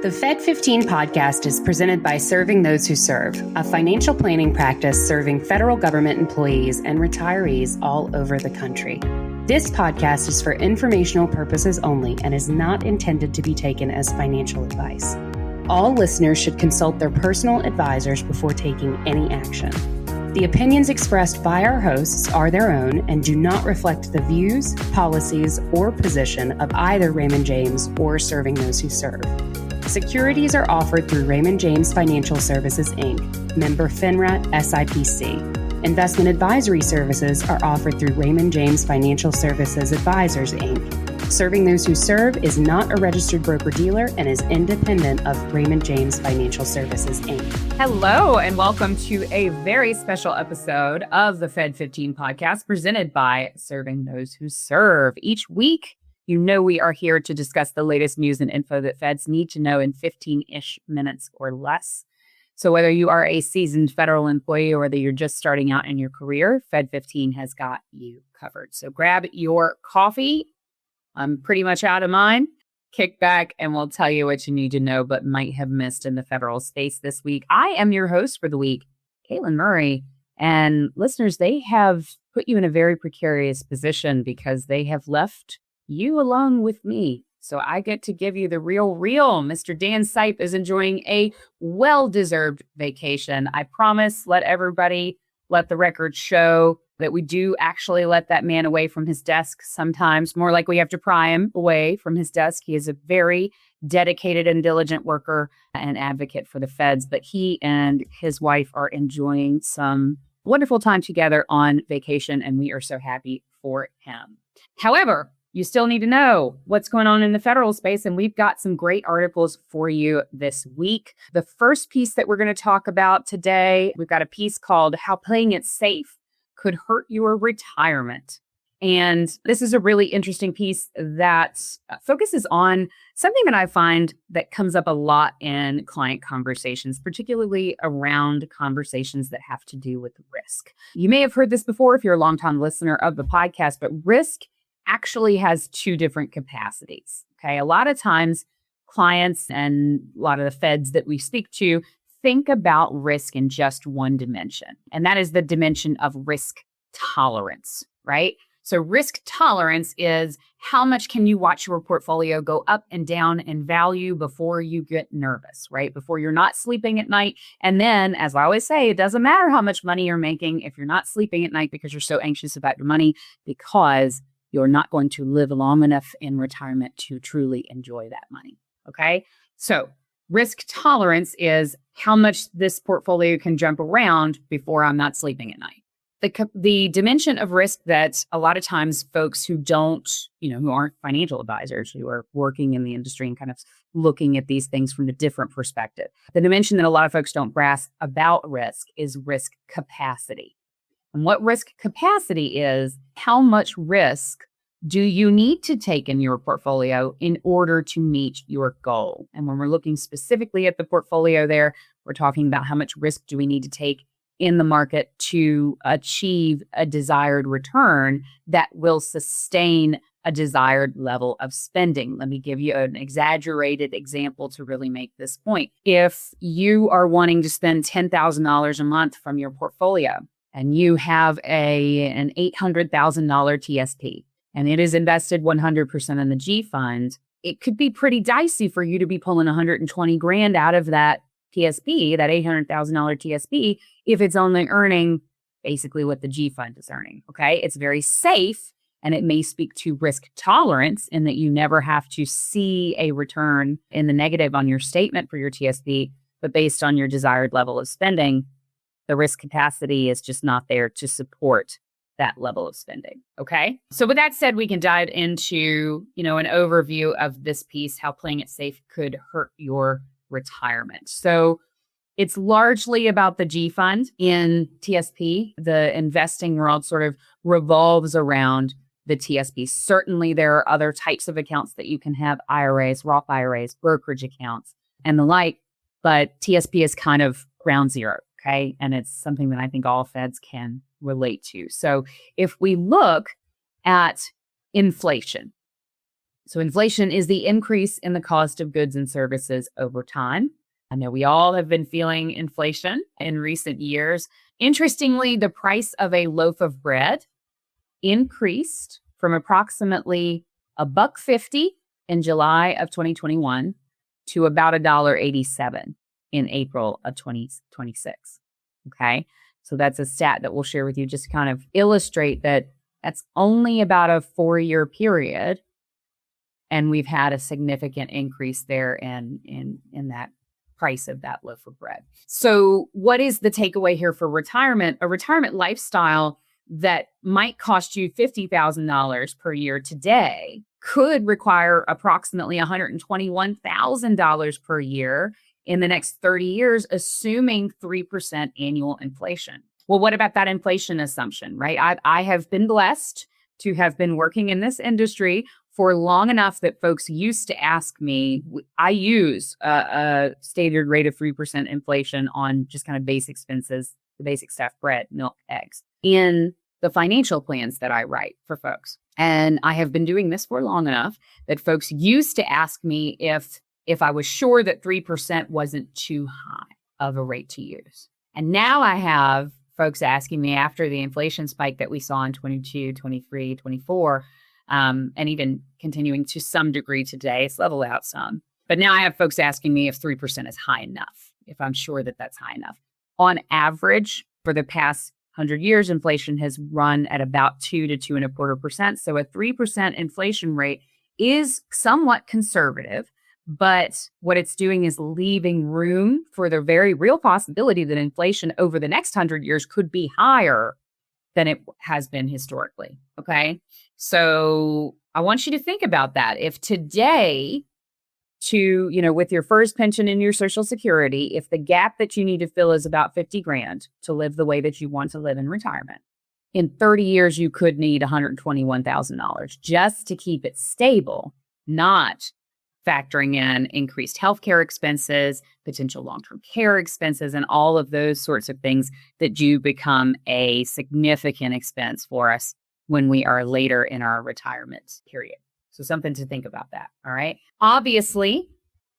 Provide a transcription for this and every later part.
The Fed15 podcast is presented by Serving Those Who Serve, a financial planning practice serving federal government employees and retirees all over the country. This podcast is for informational purposes only and is not intended to be taken as financial advice. All listeners should consult their personal advisors before taking any action. The opinions expressed by our hosts are their own and do not reflect the views, policies, or position of either Raymond James or Serving Those Who Serve. Securities are offered through Raymond James Financial Services, Inc., member FINRA SIPC. Investment advisory services are offered through Raymond James Financial Services Advisors, Inc. Serving Those Who Serve is not a registered broker-dealer and is independent of Raymond James Financial Services, Inc. Hello, and welcome to a very special episode of the Fed15 podcast presented by Serving Those Who Serve. Each week, you know we are here to discuss the latest news and info that Feds need to know in 15-ish minutes or less. So whether you are a seasoned federal employee or whether you're just starting out in your career, Fed15 has got you covered. So grab your coffee. I'm pretty much out of mine. Kick back and we'll tell you what you need to know but might have missed in the federal space this week. I am your host for the week, Katelyn Murray. And listeners, they have put you in a very precarious position because they have left you alone with me. So I get to give you the real. Mr. Dan Sipe is enjoying a well-deserved vacation. I promise, let the record show that we do actually let that man away from his desk sometimes, more like we have to pry him away from his desk. He is a very dedicated and diligent worker and advocate for the feds, but he and his wife are enjoying some wonderful time together on vacation, and we are so happy for him. However, you still need to know what's going on in the federal space, and we've got some great articles for you this week. The first piece that we're going to talk about today, we've got a piece called How Playing It Safe Could Hurt Your Retirement. And this is a really interesting piece that focuses on something that I find that comes up a lot in client conversations, particularly around conversations that have to do with risk. You may have heard this before if you're a longtime listener of the podcast, but risk actually has two different capacities. Okay. A lot of times clients and a lot of the feds that we speak to think about risk in just one dimension, and that is the dimension of risk tolerance, right? So risk tolerance is how much can you watch your portfolio go up and down in value before you get nervous, right? Before you're not sleeping at night. And then, as I always say, it doesn't matter how much money you're making if you're not sleeping at night because you're so anxious about your money, because you're not going to live long enough in retirement to truly enjoy that money, okay? So risk tolerance is how much this portfolio can jump around before I'm not sleeping at night. The dimension of risk that a lot of times folks who who aren't financial advisors, who are working in the industry and kind of looking at these things from a different perspective, the dimension that a lot of folks don't grasp about risk is risk capacity. And what risk capacity is, how much risk do you need to take in your portfolio in order to meet your goal? And when we're looking specifically at the portfolio there, we're talking about how much risk do we need to take in the market to achieve a desired return that will sustain a desired level of spending. Let me give you an exaggerated example to really make this point. If you are wanting to spend $10,000 a month from your portfolio and you have an $800,000 TSP, and it is invested 100% in the G Fund, it could be pretty dicey for you to be pulling $120,000 out of that TSP, that $800,000 TSP, if it's only earning basically what the G Fund is earning, okay? It's very safe, and it may speak to risk tolerance in that you never have to see a return in the negative on your statement for your TSP, but based on your desired level of spending, the risk capacity is just not there to support that level of spending. Okay. So with that said, we can dive into, an overview of this piece, how playing it safe could hurt your retirement. So it's largely about the G Fund in TSP. The investing world sort of revolves around the TSP. Certainly there are other types of accounts that you can have: IRAs, Roth IRAs, brokerage accounts, and the like, but TSP is kind of ground zero. Okay. And it's something that I think all feds can relate to. So if we look at inflation, So inflation is the increase in the cost of goods and services over time. I know we all have been feeling inflation in recent years. Interestingly, the price of a loaf of bread increased from approximately $1.50 in July of 2021 to about $1.87 in April of 2026. Okay. So that's a stat that we'll share with you just to kind of illustrate that that's only about a 4-year period. And we've had a significant increase there in that price of that loaf of bread. So what is the takeaway here for retirement? A retirement lifestyle that might cost you $50,000 per year today could require approximately $121,000 per year in the next 30 years, assuming 3% annual inflation. Well, what about that inflation assumption, right? I have been blessed to have been working in this industry for long enough that folks used to ask me, I use a stated rate of 3% inflation on just kind of basic expenses, the basic stuff, bread, milk, eggs, in the financial plans that I write for folks. And I have been doing this for long enough that folks used to ask me if I was sure that 3% wasn't too high of a rate to use. And now I have folks asking me after the inflation spike that we saw in 22, 23, 24, and even continuing to some degree today, it's leveled out some. But now I have folks asking me if 3% is high enough, if I'm sure that that's high enough. On average, for the past 100 years, inflation has run at about 2 to 2.25%. So a 3% inflation rate is somewhat conservative, but what it's doing is leaving room for the very real possibility that inflation over the next 100 years could be higher than it has been historically. Okay. So I want you to think about that. If today, with your first pension and your Social Security, if the gap that you need to fill is about 50 grand to live the way that you want to live in retirement, in 30 years, you could need $121,000 just to keep it stable, not factoring in increased healthcare expenses, potential long-term care expenses, and all of those sorts of things that do become a significant expense for us when we are later in our retirement period. So something to think about that. All right. Obviously,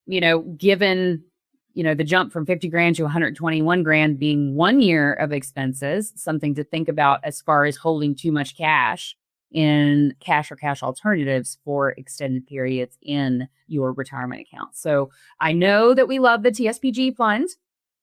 given, the jump from 50 grand to 121 grand being 1 year of expenses, something to think about as far as holding too much cash in cash or cash alternatives for extended periods in your retirement account. So I know that we love the TSP G Fund.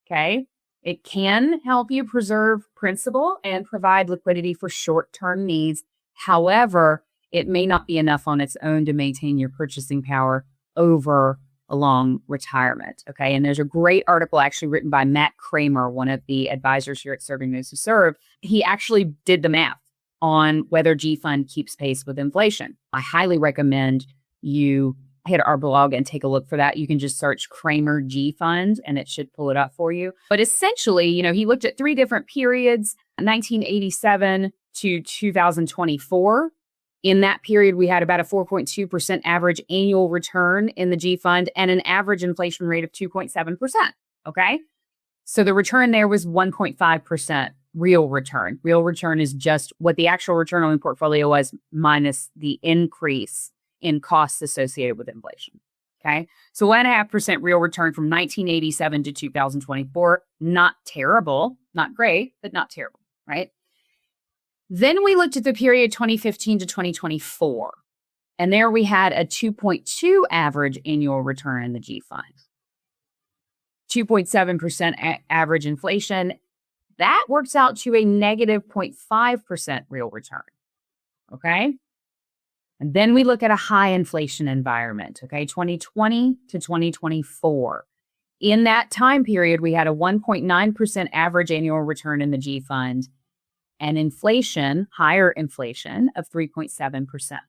Okay. It can help you preserve principal and provide liquidity for short-term needs. However, it may not be enough on its own to maintain your purchasing power over a long retirement. Okay. And there's a great article actually written by Matt Kramer, one of the advisors here at Serving Those Who Serve. He actually did the math on whether G Fund keeps pace with inflation. I highly recommend you hit our blog and take a look for that. You can just search Kramer G Fund and it should pull it up for you. But essentially, he looked at 3 different periods, 1987 to 2024. In that period, we had about a 4.2% average annual return in the G Fund and an average inflation rate of 2.7%. Okay. So the return there was 1.5% real return. Real return is just what the actual return on the portfolio was minus the increase in costs associated with inflation. Okay. So 1.5% real return from 1987 to 2024. Not terrible, not great, but not terrible, right? Then we looked at the period 2015 to 2024. And there we had a 2.2 average annual return in the G Fund. 2.7% average inflation. That works out to a negative 0.5% real return. Okay. And then we look at a high inflation environment, okay, 2020 to 2024. In that time period, we had a 1.9% average annual return in the G Fund and inflation, higher inflation of 3.7%.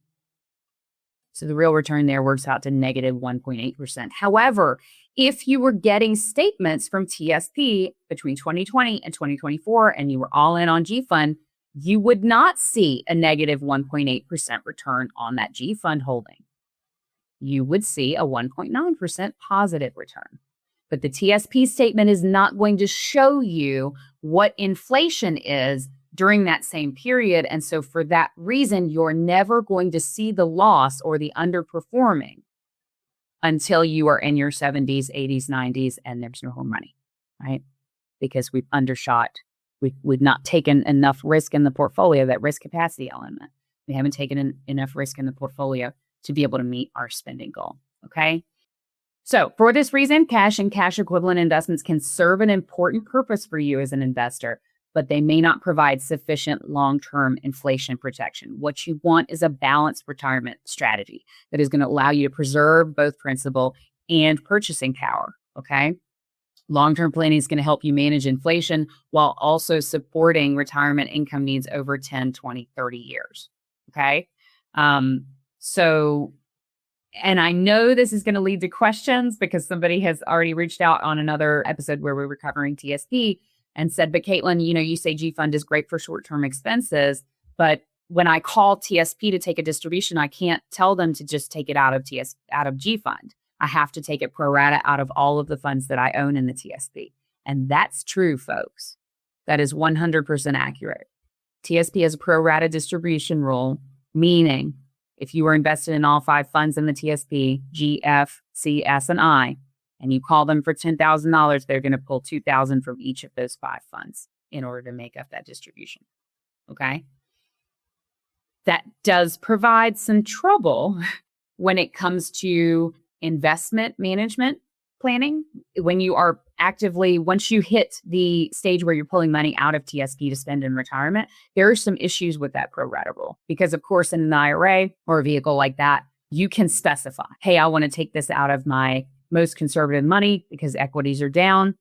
So the real return there works out to negative 1.8%. However, if you were getting statements from TSP between 2020 and 2024 and you were all in on G Fund, you would not see a negative 1.8% return on that G Fund holding. You would see a 1.9% positive return. But the TSP statement is not going to show you what inflation is during that same period. And so for that reason, you're never going to see the loss or the underperforming until you are in your 70s, 80s, 90s, and there's no more money, right? Because we've undershot. We've not taken enough risk in the portfolio, that risk capacity element. We haven't taken enough risk in the portfolio to be able to meet our spending goal, okay? So for this reason, cash and cash equivalent investments can serve an important purpose for you as an investor, but they may not provide sufficient long-term inflation protection. What you want is a balanced retirement strategy that is going to allow you to preserve both principal and purchasing power, okay? Long-term planning is going to help you manage inflation while also supporting retirement income needs over 10, 20, 30 years, okay? And I know this is going to lead to questions because somebody has already reached out on another episode where we were covering TSP and said, but Katelyn, you say G Fund is great for short-term expenses, but when I call TSP to take a distribution, I can't tell them to just take it out of G Fund. I have to take it pro rata out of all of the funds that I own in the TSP. And that's true, folks. That is 100% accurate. TSP has a pro rata distribution rule, meaning if you were invested in all 5 funds in the TSP, G, F, C, S, and I, and you call them for $10,000, they're going to pull $2,000 from each of those 5 funds in order to make up that distribution. Okay? That does provide some trouble when it comes to investment management planning. When you are actively, once you hit the stage where you're pulling money out of TSP to spend in retirement, there are some issues with that pro rata rule. Because of course, in an IRA or a vehicle like that, you can specify, hey, I want to take this out of my most conservative money because equities are down.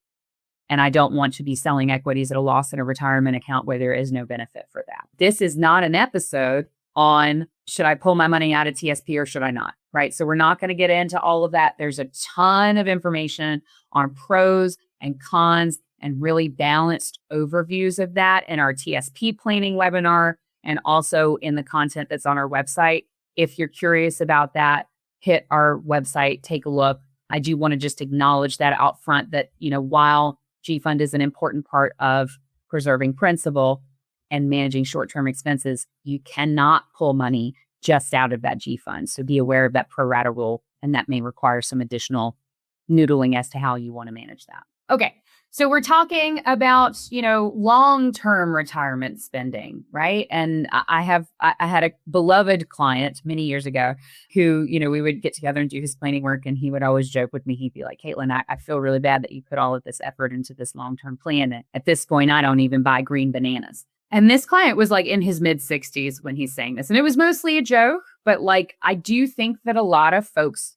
And I don't want to be selling equities at a loss in a retirement account where there is no benefit for that. This is not an episode on should I pull my money out of TSP or should I not, right? So we're not going to get into all of that. There's a ton of information on pros and cons and really balanced overviews of that in our TSP planning webinar and also in the content that's on our website. If you're curious about that, hit our website, take a look. I do want to just acknowledge that out front that, while G Fund is an important part of preserving principal and managing short-term expenses, you cannot pull money just out of that G Fund. So be aware of that pro rata rule, and that may require some additional noodling as to how you want to manage that. Okay, so we're talking about, long-term retirement spending, right? And I had a beloved client many years ago who, we would get together and do his planning work, and he would always joke with me. He'd be like, Katelyn, I feel really bad that you put all of this effort into this long-term plan. And at this point, I don't even buy green bananas. And this client was like in his mid-60s when he's saying this. And it was mostly a joke, but I do think that a lot of folks,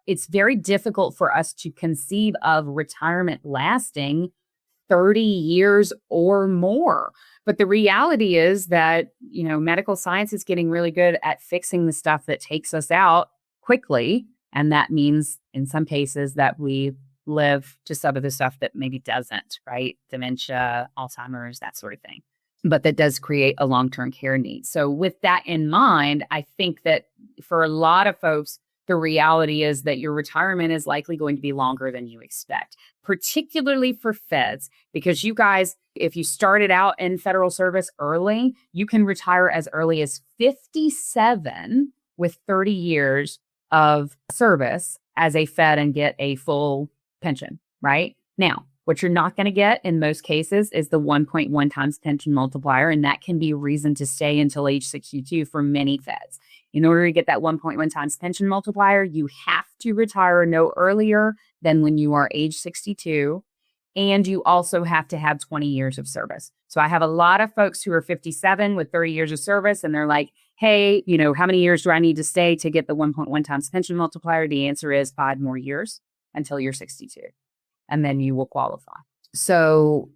it's very difficult for us to conceive of retirement lasting 30 years or more. But the reality is that, medical science is getting really good at fixing the stuff that takes us out quickly. And that means in some cases that we live to some of the stuff that maybe doesn't, right? Dementia, Alzheimer's, that sort of thing. But that does create a long-term care need. So with that in mind, I think that for a lot of folks, the reality is that your retirement is likely going to be longer than you expect, particularly for feds, because you guys, if you started out in federal service early, you can retire as early as 57 with 30 years of service as a Fed and get a full pension, right? Now, what you're not going to get in most cases is the 1.1 times pension multiplier, and that can be a reason to stay until age 62 for many Feds. In order to get that 1.1 times pension multiplier, you have to retire no earlier than when you are age 62, and you also have to have 20 years of service. So I have a lot of folks who are 57 with 30 years of service, and they're like, hey, how many years do I need to stay to get the 1.1 times pension multiplier? The answer is 5 more years until you're 62. And then you will qualify. So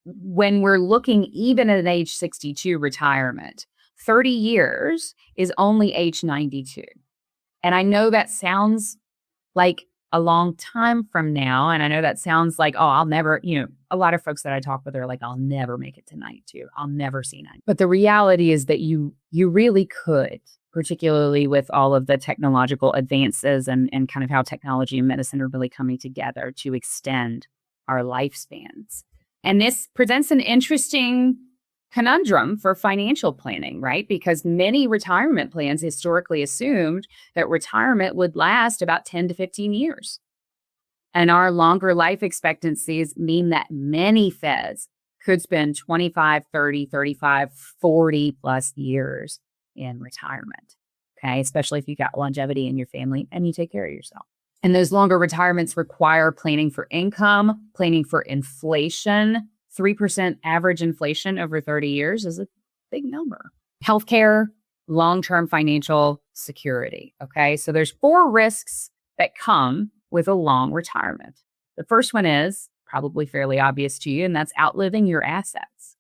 when we're looking even at age 62 retirement, 30 years is only age 92. And I know that sounds like a long time from now. And I know that sounds like, oh, I'll never, a lot of folks that I talk with are like, I'll never make it to 92. I'll never see 90. But the reality is that you really could, particularly with all of the technological advances and kind of how technology and medicine are really coming together to extend our lifespans. And this presents an interesting conundrum for financial planning, right? Because many retirement plans historically assumed that retirement would last about 10 to 15 years. And our longer life expectancies mean that many Feds could spend 25, 30, 35, 40 plus years in retirement. Okay, especially if you got longevity in your family and you take care of yourself. And those longer retirements require planning for income, planning for inflation. 3% average inflation over 30 years is a big number. Healthcare, long-term financial security. Okay, so there's 4 risks that come with a long retirement. The first one is probably fairly obvious to you, and that's outliving your assets.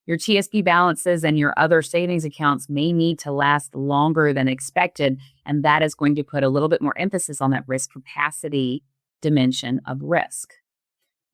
Your TSP balances and your other savings accounts may need to last longer than expected, and that is going to put a little bit more emphasis on that risk capacity dimension of risk.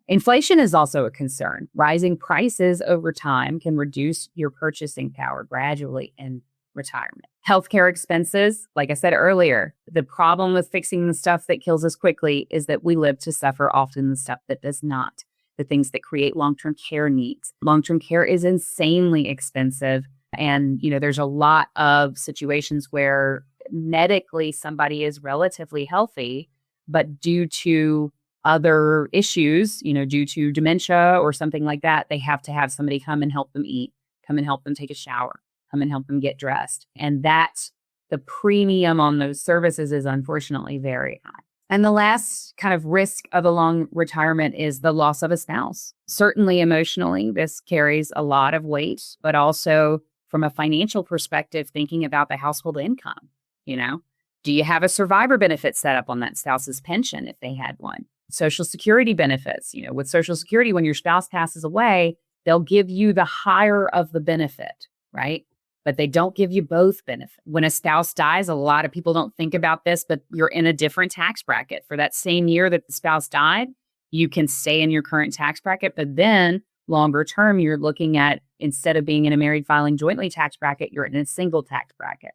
Inflation is also a concern. Rising prices over time can reduce your purchasing power gradually in retirement. Healthcare expenses, like I said earlier, the problem with fixing the stuff that kills us quickly is that we live to suffer often the stuff that does not. The things that create long-term care needs. Long-term care is insanely expensive. And, there's a lot of situations where medically somebody is relatively healthy, but due to other issues, due to dementia or something like that, they have to have somebody come and help them eat, come and help them take a shower, come and help them get dressed. And that's the premium on those services is unfortunately very high. And the last kind of risk of a long retirement is the loss of a spouse. Certainly emotionally, this carries a lot of weight, but also from a financial perspective, thinking about the household income, do you have a survivor benefit set up on that spouse's pension if they had one? Social Security benefits, with Social Security, when your spouse passes away, they'll give you the higher of the benefit, right? But they don't give you both benefits. When a spouse dies, a lot of people don't think about this, but you're in a different tax bracket. For that same year that the spouse died, you can stay in your current tax bracket, but then longer term, you're looking at, instead of being in a married filing jointly tax bracket, you're in a single tax bracket,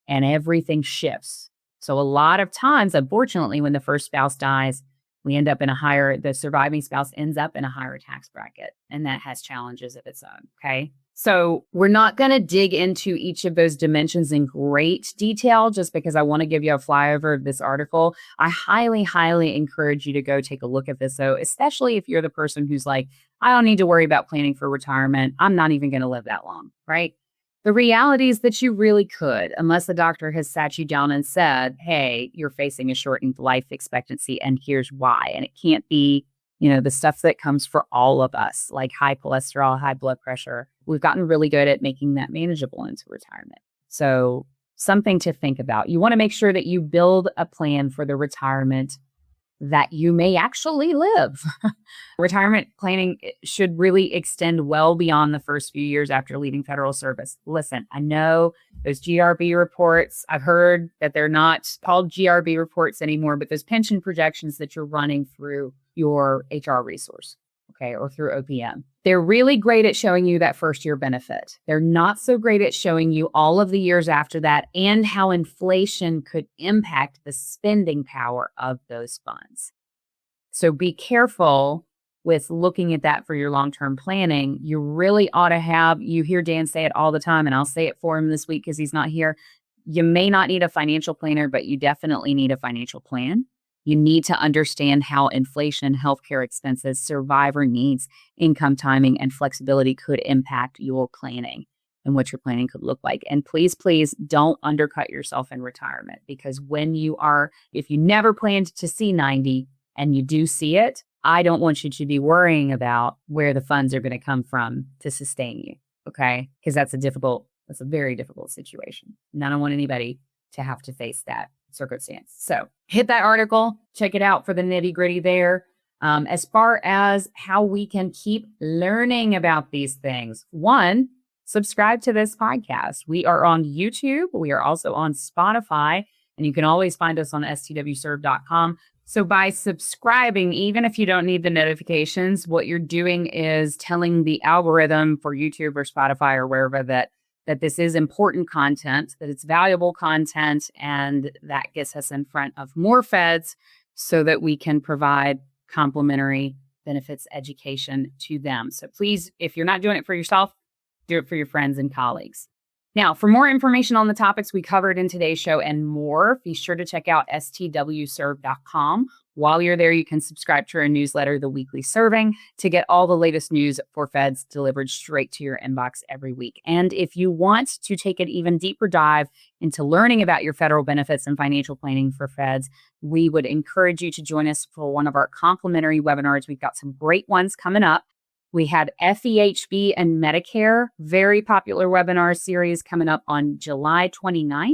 and everything shifts. So a lot of times, unfortunately, when the first spouse dies, we end up in the surviving spouse ends up in a higher tax bracket, and that has challenges of its own, okay? So we're not going to dig into each of those dimensions in great detail just because I want to give you a flyover of this article. I highly, highly encourage you to go take a look at this, though, especially if you're the person who's like, I don't need to worry about planning for retirement. I'm not even going to live that long, right? The reality is that you really could, unless the doctor has sat you down and said, hey, you're facing a shortened life expectancy, and here's why. And it can't be, the stuff that comes for all of us, like high cholesterol, high blood pressure. We've gotten really good at making that manageable into retirement. So something to think about. You want to make sure that you build a plan for the retirement that you may actually live. Retirement planning should really extend well beyond the first few years after leaving federal service. Listen, I know those GRB reports, I've heard that they're not called GRB reports anymore, but those pension projections that you're running through your HR resource, okay, or through OPM. They're really great at showing you that first year benefit. They're not so great at showing you all of the years after that and how inflation could impact the spending power of those funds. So be careful with looking at that for your long-term planning. You really ought to have, you hear Dan say it all the time, and I'll say it for him this week because he's not here. You may not need a financial planner, but you definitely need a financial plan. You need to understand how inflation, healthcare expenses, survivor needs, income timing, and flexibility could impact your planning and what your planning could look like. And please, please don't undercut yourself in retirement, because if you never planned to see 90 and you do see it, I don't want you to be worrying about where the funds are going to come from to sustain you, okay? Because that's a very difficult situation. And I don't want anybody to have to face that circumstance. So hit that article, check it out for the nitty gritty there. As far as how we can keep learning about these things, one, subscribe to this podcast. We are on YouTube. We are also on Spotify, and you can always find us on stwserve.com. So by subscribing, even if you don't need the notifications, what you're doing is telling the algorithm for YouTube or Spotify or wherever that this is important content, that it's valuable content, and that gets us in front of more feds so that we can provide complimentary benefits education to them. So please, if you're not doing it for yourself, Do it for your friends and colleagues. Now, for more information on the topics we covered in today's show and more, be sure to check out STWServe.com. While you're there, you can subscribe to our newsletter, The Weekly Serving, to get all the latest news for Feds delivered straight to your inbox every week. And if you want to take an even deeper dive into learning about your federal benefits and financial planning for Feds, we would encourage you to join us for one of our complimentary webinars. We've got some great ones coming up. We had FEHB and Medicare, very popular webinar series coming up on July 29th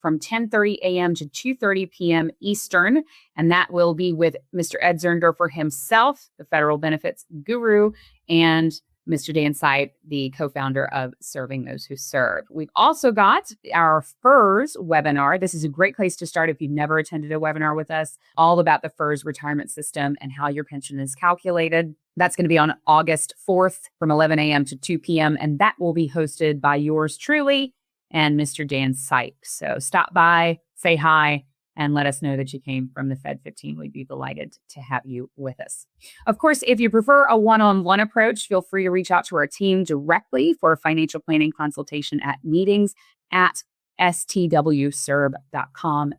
from 10:30 a.m. to 2:30 p.m. Eastern. And that will be with Mr. Ed Zerndorfer himself, the federal benefits guru, and Mr. Dan Sipe, the co-founder of Serving Those Who Serve. We've also got our FERS webinar. This is a great place to start if you've never attended a webinar with us, all about the FERS retirement system and how your pension is calculated. That's going to be on August 4th from 11 a.m. to 2 p.m. And that will be hosted by yours truly and Mr. Dan Sipe. So stop by, say hi, and let us know that you came from the Fed15. We'd be delighted to have you with us. Of course, if you prefer a one-on-one approach, feel free to reach out to our team directly for a financial planning consultation at meetings at stwserve.com,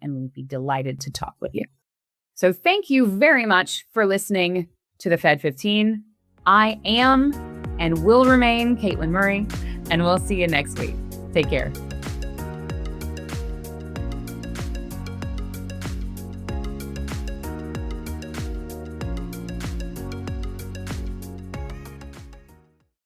and we'd be delighted to talk with you. So thank you very much for listening to the Fed15. I am and will remain Katelyn Murray, and we'll see you next week. Take care.